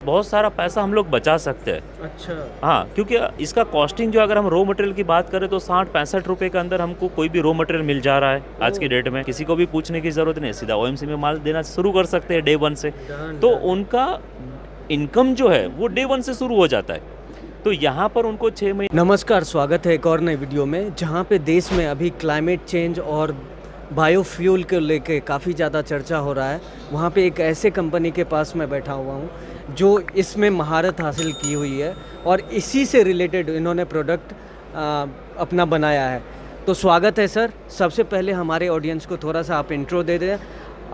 बहुत सारा पैसा हम लोग बचा सकते हैं। अच्छा। हाँ, क्योंकि इसका कॉस्टिंग जो अगर हम रॉ मटेरियल की बात करें तो 60-65 रुपये के अंदर हमको कोई भी रॉ मटेरियल मिल जा रहा है आज की डेट में। किसी को भी पूछने की ज़रूरत नहीं, सीधा ओएमसी में माल देना शुरू कर सकते हैं डे 1 से। तो उनका इनकम जो है वो डे 1 से शुरू हो जाता है। तो यहाँ पर उनको 6 महीने। नमस्कार, स्वागत है एक और नई वीडियो में, जहाँ पे देश में अभी क्लाइमेट चेंज और बायोफ्यूल को लेके काफ़ी ज़्यादा चर्चा हो रहा है। वहाँ पे एक ऐसे कंपनी के पास मैं बैठा हुआ हूँ जो इसमें महारत हासिल की हुई है और इसी से रिलेटेड इन्होंने प्रोडक्ट अपना बनाया है। तो स्वागत है सर। सबसे पहले हमारे ऑडियंस को थोड़ा सा आप इंट्रो दे दें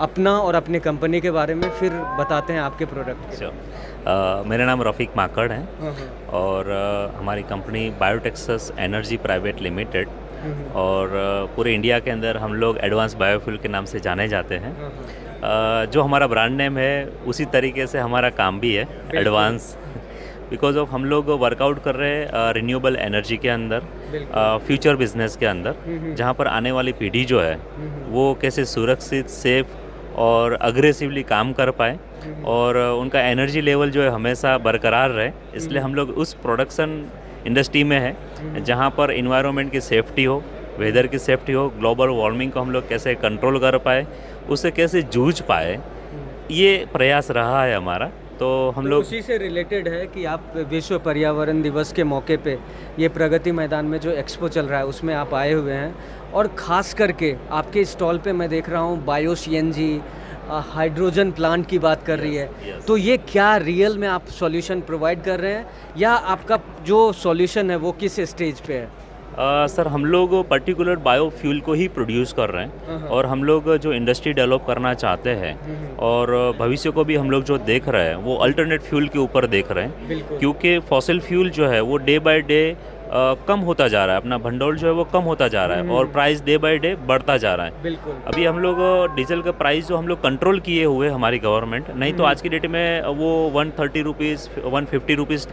अपना और अपने कंपनी के बारे में, फिर बताते हैं आपके प्रोडक्ट के। मेरा नाम रफ़ीक माकड़ है और हमारी कंपनी बायोटेक्सस एनर्जी प्राइवेट लिमिटेड और पूरे इंडिया के अंदर हम लोग एडवांस बायोफ्यूल के नाम से जाने जाते हैं। जो हमारा ब्रांड नेम है उसी तरीके से हमारा काम भी है, एडवांस, बिकॉज ऑफ हम लोग वर्कआउट कर रहे हैं रिन्यूएबल एनर्जी के अंदर, फ्यूचर बिजनेस के अंदर, जहाँ पर आने वाली पीढ़ी जो है वो कैसे सुरक्षित, सेफ और अग्रेसिवली काम कर पाए और उनका एनर्जी लेवल जो है हमेशा बरकरार रहे। इसलिए हम लोग उस प्रोडक्शन इंडस्ट्री में है जहाँ पर इन्वायरमेंट की सेफ्टी हो, वेदर की सेफ्टी हो, ग्लोबल वार्मिंग को हम लोग कैसे कंट्रोल कर पाए, उससे कैसे जूझ पाए, ये प्रयास रहा है हमारा। तो हम लोग उसी से रिलेटेड है कि आप विश्व पर्यावरण दिवस के मौके पे ये प्रगति मैदान में जो एक्सपो चल रहा है उसमें आप आए हुए हैं और ख़ास करके आपके स्टॉल पे मैं देख रहा हूँ बायो सीएनजी, हाइड्रोजन प्लांट की बात कर रही है। तो ये क्या रियल में आप सॉल्यूशन प्रोवाइड कर रहे हैं या आपका जो सॉल्यूशन है वो किस स्टेज पे है? सर, हम लोग पर्टिकुलर बायोफ्यूल को ही प्रोड्यूस कर रहे हैं और हम लोग जो इंडस्ट्री डेवलप करना चाहते हैं और भविष्य को भी हम लोग जो देख रहे हैं वो अल्टरनेट फ्यूल के ऊपर देख रहे हैं, क्योंकि फॉसिल फ्यूल जो है वो डे बाय डे कम होता जा रहा है, अपना भंडोल जो है वो कम होता जा रहा है और प्राइस डे बाय डे बढ़ता जा रहा है। अभी हम लोग डीजल का प्राइस जो हम लोग कंट्रोल किए हुए हमारी गवर्नमेंट, नहीं तो आज की डेट में वो 130 रुपीज़ 150 रुपीज़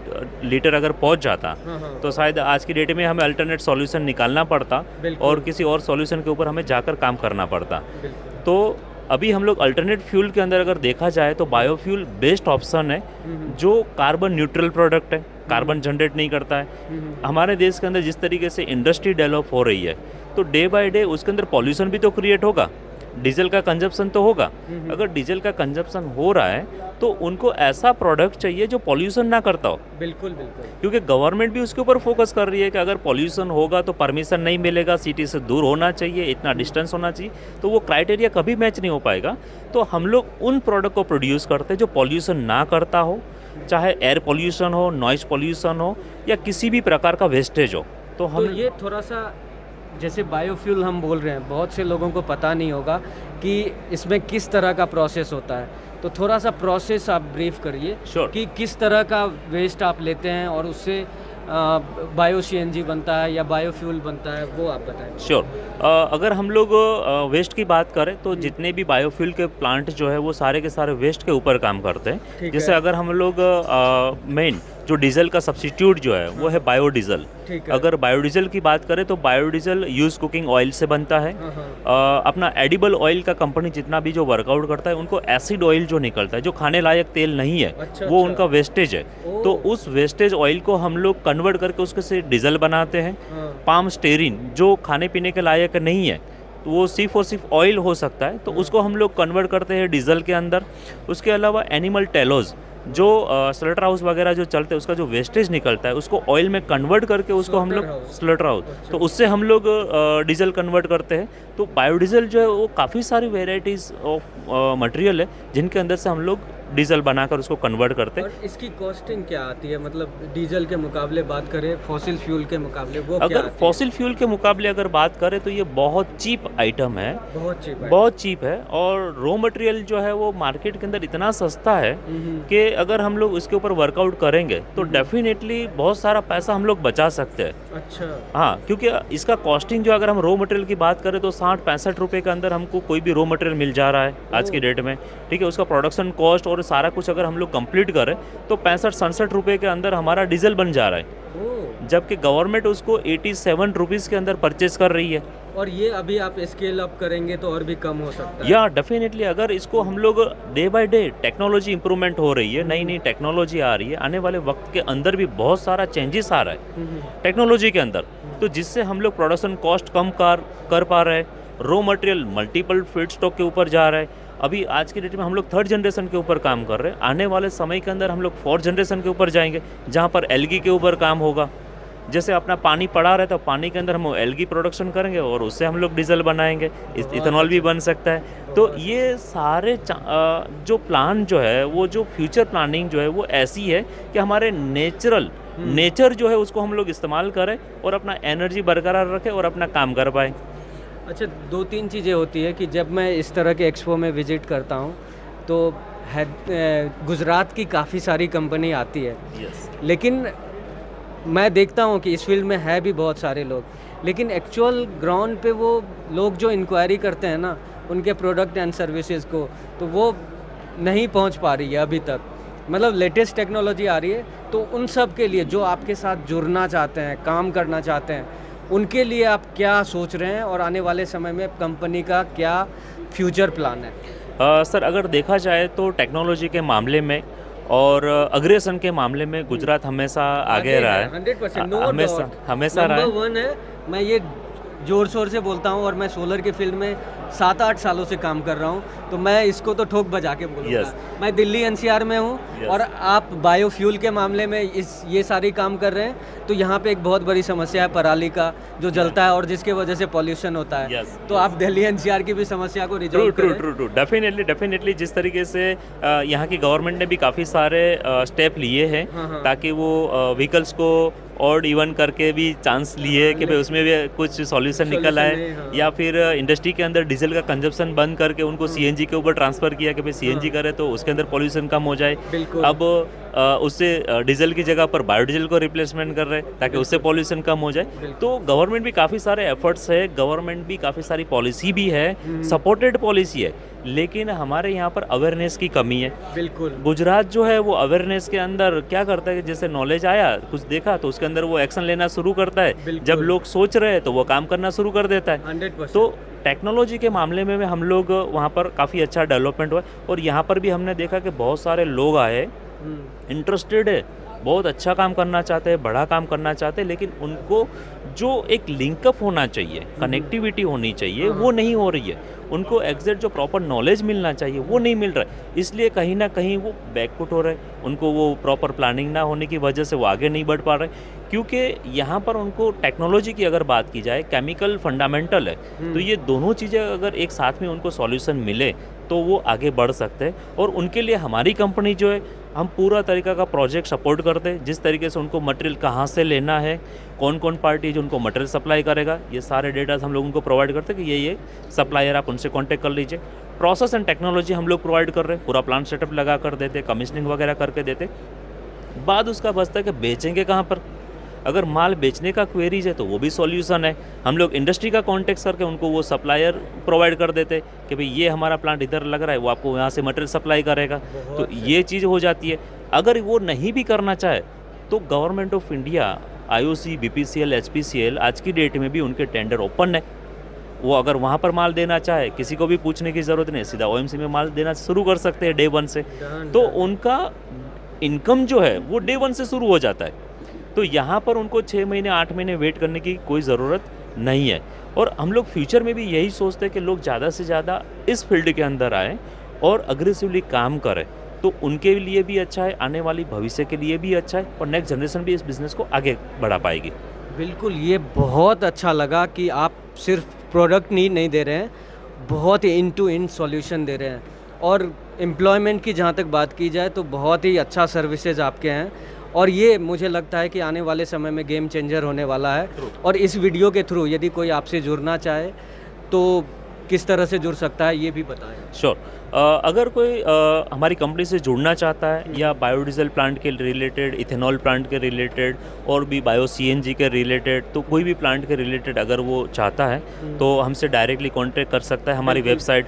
लीटर अगर पहुंच जाता तो शायद आज की डेट में हमें अल्टरनेट सॉल्यूशन निकालना पड़ता और किसी और सॉल्यूशन के ऊपर हमें जाकर काम करना पड़ता। तो अभी हम लोग अल्टरनेट फ्यूल के अंदर अगर देखा जाए तो बायोफ्यूल बेस्ट ऑप्शन है जो कार्बन न्यूट्रल प्रोडक्ट है, कार्बन जनरेट नहीं करता है। हमारे देश के अंदर जिस तरीके से इंडस्ट्री डेवलप हो रही है तो डे बाय डे उसके अंदर पॉल्यूशन भी तो क्रिएट होगा, डीजल का कंजप्शन तो होगा। अगर डीजल का कंजप्शन हो रहा है तो उनको ऐसा प्रोडक्ट चाहिए जो पॉल्यूशन ना करता हो। बिल्कुल बिल्कुल, क्योंकि गवर्नमेंट भी उसके ऊपर फोकस कर रही है कि अगर पॉल्यूशन होगा तो परमिशन नहीं मिलेगा, सिटी से दूर होना चाहिए, इतना डिस्टेंस होना चाहिए, तो वो क्राइटेरिया कभी मैच नहीं हो पाएगा। तो हम लोग उन प्रोडक्ट को प्रोड्यूस करते हैं जो पॉल्यूशन ना करता हो, चाहे एयर पॉल्यूशन हो, नॉइज पॉल्यूशन हो या किसी भी प्रकार का वेस्टेज हो। तो हम ये थोड़ा सा जैसे बायोफ्यूल हम बोल रहे हैं, बहुत से लोगों को पता नहीं होगा कि इसमें किस तरह का प्रोसेस होता है, तो थोड़ा सा प्रोसेस आप ब्रीफ करिए कि किस तरह का वेस्ट आप लेते हैं और उससे बायो सीएनजी बनता है या बायोफ्यूल बनता है, वो आप बताएं। श्योर। अगर हम लोग वेस्ट की बात करें तो जितने भी बायोफ्यूल के प्लांट जो है वो सारे के सारे वेस्ट के ऊपर काम करते हैं। जैसे अगर हम लोग मेन जो डीजल का सब्स्टिट्यूट जो है वो है बायोडीजल। अगर बायोडीजल की बात करें तो बायोडीजल यूज कुकिंग ऑयल से बनता है। अपना एडिबल ऑयल का कंपनी जितना भी जो वर्कआउट करता है उनको एसिड ऑयल जो निकलता है, जो खाने लायक तेल नहीं है, वो उनका वेस्टेज है। तो उस वेस्टेज ऑयल को हम लोग कन्वर्ट करके उसके से डीजल बनाते हैं। पाम स्टेरिन जो खाने पीने के लायक नहीं है, तो वो सिर्फ और सिर्फ ऑयल हो सकता है, तो उसको हम लोग कन्वर्ट करते हैं डीजल के अंदर। उसके अलावा एनिमल टेलोज जो स्लटर हाउस वगैरह जो चलते हैं उसका जो वेस्टेज निकलता है उसको ऑयल में कन्वर्ट करके उसको हम लोग स्लटर हाउस, तो उससे हम लोग डीजल कन्वर्ट करते हैं। तो बायोडीजल जो है वो काफ़ी सारी वेराइटीज़ ऑफ मटेरियल है जिनके अंदर से हम लोग डीजल बनाकर उसको कन्वर्ट करते हैं। और इसकी कॉस्टिंग क्या आती है, मतलब डीजल के मुकाबले बात करें, फॉसिल फ्यूल के मुकाबले वो अगर फॉसिल फ्यूल के मुकाबले अगर बात करें तो ये बहुत चीप आइटम है, बहुत चीप है और रॉ मटेरियल जो है वो मार्केट के अंदर इतना सस्ता है कि अगर हम लोग इसके ऊपर वर्कआउट करेंगे तो डेफिनेटली बहुत सारा पैसा हम लोग बचा सकते हैं। अच्छा। हाँ, क्योंकि इसका कॉस्टिंग जो अगर हम रॉ मटेरियल की बात करें तो 60-65 रुपये के अंदर हमको कोई भी रॉ मटेरियल मिल जा रहा है आज की डेट में। ठीक है, उसका प्रोडक्शन कॉस्ट और और सारा कुछ अगर हम लोग कंप्लीट करें तो 65-67 रुपये के अंदर हमारा डीजल बन जा रहा है, जबकि गवर्नमेंट उसको 87 रुपीज़ के अंदर परचेज कर रही है। और ये अभी आप स्केल अप करेंगे तो और भी कम हो सकता है। या डेफिनेटली अगर इसको हम लोग day by day technology improvement हो रही है, नई नई टेक्नोलॉजी आ रही है, आने वाले वक्त के अंदर भी बहुत सारा चेंजेस आ रहा है टेक्नोलॉजी के अंदर, तो जिससे हम लोग प्रोडक्शन कॉस्ट कम कर पा रहे हैं, raw material multiple feed stock के ऊपर जा रहा है। अभी आज की डेट में हम लोग 3rd जनरेशन के ऊपर काम कर रहे हैं, आने वाले समय के अंदर हम लोग 4th जनरेशन के ऊपर जाएंगे, जहाँ पर एलगी के ऊपर काम होगा। जैसे अपना पानी पड़ा रहता है, पानी के अंदर हम एलगी प्रोडक्शन करेंगे और उससे हम लोग डीजल बनाएंगे, इथेनॉल भी बन सकता है। तो ये सारे जो प्लान जो है, वो जो फ्यूचर प्लानिंग जो है वो ऐसी है कि हमारे नेचर जो है उसको हम लोग इस्तेमाल करें और अपना एनर्जी बरकरार रखें और अपना काम कर पाएँ। अच्छा, 2-3 चीज़ें होती है कि जब मैं इस तरह के एक्सपो में विज़िट करता हूँ तो गुजरात की काफ़ी सारी कंपनी आती है, लेकिन मैं देखता हूँ कि इस फील्ड में है भी बहुत सारे लोग, लेकिन एक्चुअल ग्राउंड पे वो लोग जो इंक्वायरी करते हैं ना उनके प्रोडक्ट एंड सर्विसेज को, तो वो नहीं पहुँच पा रही है अभी तक। मतलब लेटेस्ट टेक्नोलॉजी आ रही है, तो उन सब के लिए जो आपके साथ जुड़ना चाहते हैं, काम करना चाहते हैं, उनके लिए आप क्या सोच रहे हैं और आने वाले समय में कंपनी का क्या फ्यूचर प्लान है? सर, अगर देखा जाए तो टेक्नोलॉजी के मामले में और अग्रेसन के मामले में गुजरात हमेशा आगे रहा है, 100%, हमेशा रहा है। नंबर 1 है। मैं ये ज़ोर शोर से बोलता हूँ और मैं सोलर के फील्ड में 7-8 सालों से काम कर रहा हूँ, तो मैं इसको तो ठोक बजा के बोलूँगा। मैं दिल्ली एनसीआर में हूँ और आप बायोफ्यूल के मामले में ये सारी काम कर रहे हैं, तो यहाँ पे एक बहुत बड़ी समस्या है पराली का जो जलता है और जिसके वजह से पॉल्यूशन होता है। तो आप दिल्ली एनसीआर की भी समस्या को रिजॉल्व करें। ट्रू, डेफिनेटली जिस तरीके से यहाँ की गवर्नमेंट ने भी काफ़ी सारे स्टेप लिए हैं ताकि वो व्हीकल्स को और इवन करके भी चांस लिए कि भाई उसमें भी कुछ सॉल्यूशन निकल आए, या फिर इंडस्ट्री के अंदर डीजल का कंजप्शन बंद करके उनको सीएनजी के ऊपर ट्रांसफ़र किया कि भाई सीएनजी करे तो उसके अंदर पॉल्यूशन कम हो जाए। अब उससे डीजल की जगह पर बायोडीजल को रिप्लेसमेंट कर रहे हैं ताकि उससे पॉल्यूशन कम हो जाए। तो गवर्नमेंट भी काफ़ी सारे एफर्ट्स है, गवर्नमेंट भी काफ़ी सारी पॉलिसी भी है, सपोर्टेड पॉलिसी है, लेकिन हमारे यहाँ पर अवेयरनेस की कमी है। बिल्कुल, गुजरात जो है वो अवेयरनेस के अंदर क्या करता है कि जैसे नॉलेज आया, कुछ देखा तो उसके अंदर वो एक्शन लेना शुरू करता है, जब लोग सोच रहे हैं तो वो काम करना शुरू कर देता है। 100%। तो टेक्नोलॉजी के मामले में हम लोग वहाँ पर काफ़ी अच्छा डेवलपमेंट हुआ, और यहाँ पर भी हमने देखा कि बहुत सारे लोग आए, इंटरेस्टेड है, बहुत अच्छा काम करना चाहते हैं, बड़ा काम करना चाहते हैं, लेकिन उनको जो एक लिंकअप होना चाहिए, कनेक्टिविटी होनी चाहिए, वो नहीं हो रही है। उनको एग्जैक्ट जो प्रॉपर नॉलेज मिलना चाहिए वो नहीं मिल रहा है, इसलिए कहीं ना कहीं वो बैकफुट हो रहे हैं। उनको वो प्रॉपर प्लानिंग ना होने की वजह से वो आगे नहीं बढ़ पा रहे, क्योंकि यहाँ पर उनको टेक्नोलॉजी की अगर बात की जाए, केमिकल फंडामेंटल है, तो ये दोनों चीज़ें अगर एक साथ में उनको सॉल्यूशन मिले तो वो आगे बढ़ सकते हैं। और उनके लिए हमारी कंपनी जो है, हम पूरा तरीका का प्रोजेक्ट सपोर्ट करते हैं, जिस तरीके से उनको मटेरियल कहाँ से लेना है, कौन कौन पार्टी जो उनको मटेरियल सप्लाई करेगा, ये सारे डेटाज हम लोग उनको प्रोवाइड करते हैं कि ये सप्लायर आप उनसे कांटेक्ट कर लीजिए। प्रोसेस एंड टेक्नोलॉजी हम लोग प्रोवाइड कर रहे हैं, पूरा प्लांट सेटअप लगा कर देते, कमीशनिंग वगैरह करके देते। बाद उसका बचता है कि बेचेंगे कहाँ पर। अगर माल बेचने का क्वेरीज है तो वो भी सॉल्यूशन है, हम लोग इंडस्ट्री का कॉन्टेक्ट करके उनको वो सप्लायर प्रोवाइड कर देते कि भाई ये हमारा प्लांट इधर लग रहा है, वो आपको यहाँ से मटेरियल सप्लाई करेगा। तो ये चीज़ हो जाती है। अगर वो नहीं भी करना चाहे तो government of India, IOC, BPCL, HPCL आज की डेट में भी उनके टेंडर ओपन है। वो अगर वहाँ पर माल देना चाहे, किसी को भी पूछने की ज़रूरत नहीं, सीधा OMC में माल देना शुरू कर सकते हैं डे 1 से। तो उनका इनकम जो है वो डे 1 से शुरू हो जाता है। तो यहाँ पर उनको 6 महीने 8 महीने वेट करने की कोई ज़रूरत नहीं है। और हम लोग फ्यूचर में भी यही सोचते हैं कि लोग ज़्यादा से ज़्यादा इस फील्ड के अंदर आएँ और अग्रेसिवली काम करें, तो उनके लिए भी अच्छा है, आने वाली भविष्य के लिए भी अच्छा है, और नेक्स्ट जनरेशन भी इस बिज़नेस को आगे बढ़ा पाएगी। बिल्कुल, ये बहुत अच्छा लगा कि आप सिर्फ प्रोडक्ट नहीं दे रहे हैं, बहुत ही इन टू इन सॉल्यूशन दे रहे हैं। और एम्प्लॉयमेंट की जहाँ तक बात की जाए तो बहुत ही अच्छा सर्विसेज आपके हैं, और ये मुझे लगता है कि आने वाले समय में गेम चेंजर होने वाला है। और इस वीडियो के थ्रू यदि कोई आपसे जुड़ना चाहे तो किस तरह से जुड़ सकता है ये भी बताएं। श्योर। अगर कोई हमारी कंपनी से जुड़ना चाहता है या बायोडीजल प्लांट के रिलेटेड, इथेनॉल प्लांट के रिलेटेड और भी बायो सीएनजी के रिलेटेड, तो कोई भी प्लांट के रिलेटेड अगर वो चाहता है तो हमसे डायरेक्टली कांटेक्ट कर सकता है। हमारी वेबसाइट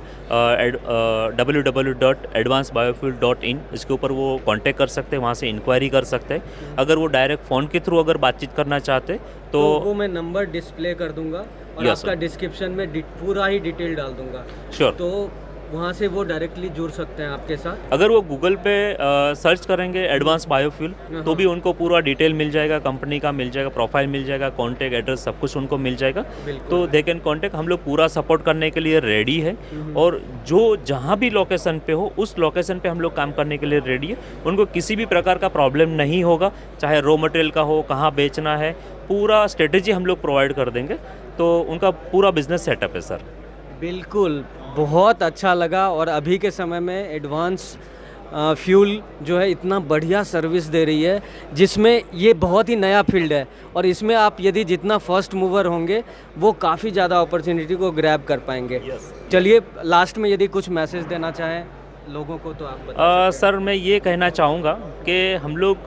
www.advancedbiofuel.in, इसके ऊपर वो कांटेक्ट कर सकते हैं, वहाँ से इंक्वायरी कर सकते हैं। अगर वो डायरेक्ट फ़ोन के थ्रू अगर बातचीत करना चाहते तो वो मैं नंबर डिस्प्ले कर दूंगा और Yes, आपका sir. डिस्क्रिप्शन में पूरा ही डिटेल डाल दूंगा। श्योर। तो वहाँ से वो डायरेक्टली जुड़ सकते हैं आपके साथ। अगर वो गूगल पे सर्च करेंगे एडवांस बायोफ्यूल तो भी उनको पूरा डिटेल मिल जाएगा, कंपनी का मिल जाएगा, प्रोफाइल मिल जाएगा, कॉन्टैक्ट एड्रेस सब कुछ उनको मिल जाएगा। तो दे कैन कॉन्टैक्ट। हम लोग पूरा सपोर्ट करने के लिए रेडी है और जो जहाँ भी लोकेशन पे हो उस लोकेशन पे हम लोग काम करने के लिए रेडी है। उनको किसी भी प्रकार का प्रॉब्लम नहीं होगा, चाहे रॉ मटेरियल का हो, कहाँ बेचना है, पूरा स्ट्रेटेजी हम लोग प्रोवाइड कर देंगे। तो उनका पूरा बिजनेस सेटअप है सर। बिल्कुल, बहुत अच्छा लगा। और अभी के समय में एडवांस फ्यूल जो है इतना बढ़िया सर्विस दे रही है, जिसमें ये बहुत ही नया फील्ड है और इसमें आप यदि जितना फर्स्ट मूवर होंगे वो काफ़ी ज़्यादा अपॉर्चुनिटी को ग्रैब कर पाएंगे। चलिए लास्ट में यदि कुछ मैसेज देना चाहें लोगों को तो आप बताएं। सर मैं ये कहना चाहूँगा कि हम लोग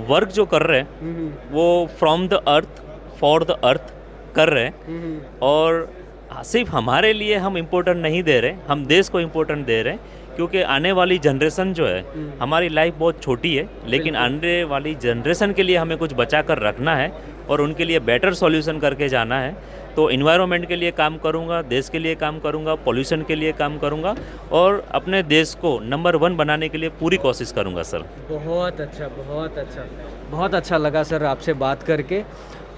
वर्क जो कर रहे हैं वो from the earth for the earth कर रहे हैं और सिर्फ हमारे लिए हम इम्पोर्टेंट नहीं दे रहे, हम देश को इम्पोर्टेंट दे रहे हैं। क्योंकि आने वाली जनरेशन जो है, हमारी लाइफ बहुत छोटी है, लेकिन आने वाली जनरेशन के लिए हमें कुछ बचा कर रखना है और उनके लिए बेटर सॉल्यूशन करके जाना है। तो इन्वायरमेंट के लिए काम करूंगा, देश के लिए काम करूंगा, पोल्यूशन के लिए काम करूंगा और अपने देश को नंबर 1 बनाने के लिए पूरी कोशिश करूंगा सर। बहुत अच्छा, बहुत अच्छा, बहुत अच्छा लगा सर आपसे बात करके।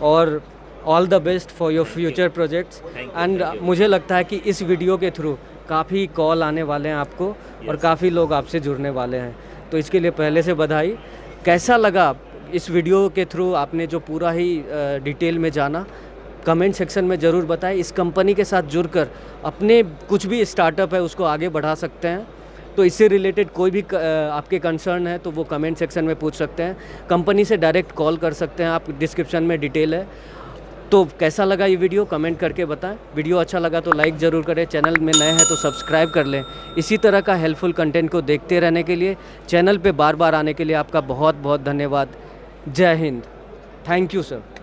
और all the best for your future projects. And मुझे लगता है कि इस वीडियो के थ्रू काफ़ी कॉल आने वाले हैं आपको और काफ़ी लोग आपसे जुड़ने वाले हैं, तो इसके लिए पहले से बधाई। कैसा लगा इस वीडियो के थ्रू आपने जो पूरा ही डिटेल में जाना, कमेंट सेक्शन में ज़रूर बताएं। इस कंपनी के साथ जुड़कर अपने कुछ भी स्टार्टअप है उसको आगे बढ़ा सकते हैं। तो इससे रिलेटेड कोई भी आपके कंसर्न है तो वो कमेंट सेक्शन में पूछ सकते हैं, कंपनी से डायरेक्ट कॉल कर सकते हैं आप, डिस्क्रिप्शन में डिटेल है। तो कैसा लगा ये वीडियो कमेंट करके बताएं। वीडियो अच्छा लगा तो लाइक ज़रूर करें, चैनल में नए हैं तो सब्सक्राइब कर लें। इसी तरह का हेल्पफुल कंटेंट को देखते रहने के लिए, चैनल पे बार बार आने के लिए आपका बहुत बहुत धन्यवाद। जय हिंद। Thank you sir.